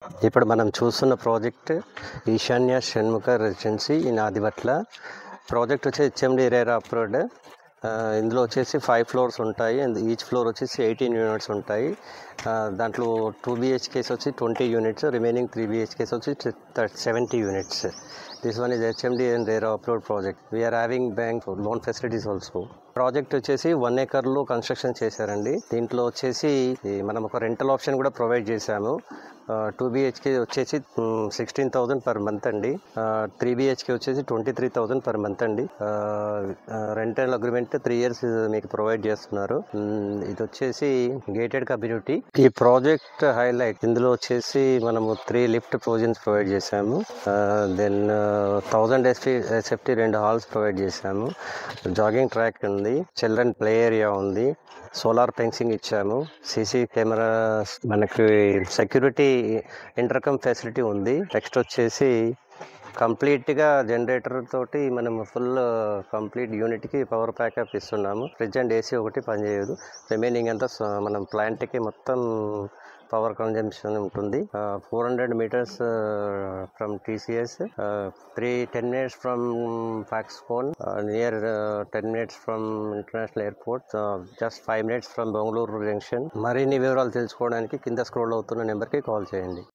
ఇప్పుడు మనం చూస్తున్న ప్రాజెక్ట్ ఈశాన్య Shanmukha residency in Adibatla. Project వచ్చి హెచ్ఎండి రేరా అప్రూవ్డ్. ఇందులో వచ్చేసి 5 ఫ్లోర్స్ ఉంటాయి అండ్ ఈచ్ ఫ్లోర్ వచ్చేసి 18 యూనిట్స్ ఉంటాయి. దాంట్లో 2 BHKs వచ్చి 20 యూనిట్స్, రిమైనింగ్ 3 BHKs వచ్చి 70 units. This one is HMD and RERA approved project. We're having bank loan facilities also. Project వచ్చేసి 1 acre కన్స్ట్రక్షన్ చేశారండి. దీంట్లో వచ్చేసి మనం ఒక రెంటల్ ఆప్షన్ కూడా ప్రొవైడ్ చేశాము. 2 BHK వచ్చేసి 16,000 పర్ మంత్ అండి. 3 BHK వచ్చేసి 23,000 పర్ మంత్ అండి. రెంటల్ అగ్రిమెంట్ 3 years మీకు ప్రొవైడ్ చేస్తున్నారు. ఇది వచ్చేసి గేటెడ్ కమ్యూనిటీ. ఈ ప్రాజెక్ట్ హైలైట్ ఇందులో వచ్చేసి మనము 3 లిఫ్ట్ ప్రొవిజన్స్ ప్రొవైడ్ చేశాము. దెన్ 1000 SFT 2 హాల్స్ ప్రొవైడ్ చేశాము. జాగింగ్ ట్రాక్ ఉంది, చిల్డ్రన్ ప్లే ఏరియా ఉంది, సోలార్ ఫెన్సింగ్ ఇచ్చాము, సీసీ కెమెరాస్, మనకి సెక్యూరిటీ ఇంటర్కమ్ ఫెసిలిటీ ఉంది. నెక్స్ట్ వచ్చేసి కంప్లీట్గా జనరేటర్ తోటి మనం ఫుల్ కంప్లీట్ యూనిట్కి పవర్ బ్యాకప్ ఇస్తున్నాము. ఫ్రిడ్జ్ అండ్ AC ఒకటి పనిచేయదు. రిమైనింగ్ అంతా మనం ప్లాంట్కి మొత్తం పవర్ కన్జంప్షన్ ఉంటుంది. 400 meters from TCS, 10 minutes from Foxconn, near 10 minutes from international airport, just 5 minutes from Bengaluru junction. మరిన్ని వివరాలు తెలుసుకోవడానికి కింద స్క్రోల్ అవుతున్న నెంబర్కి కాల్ చేయండి.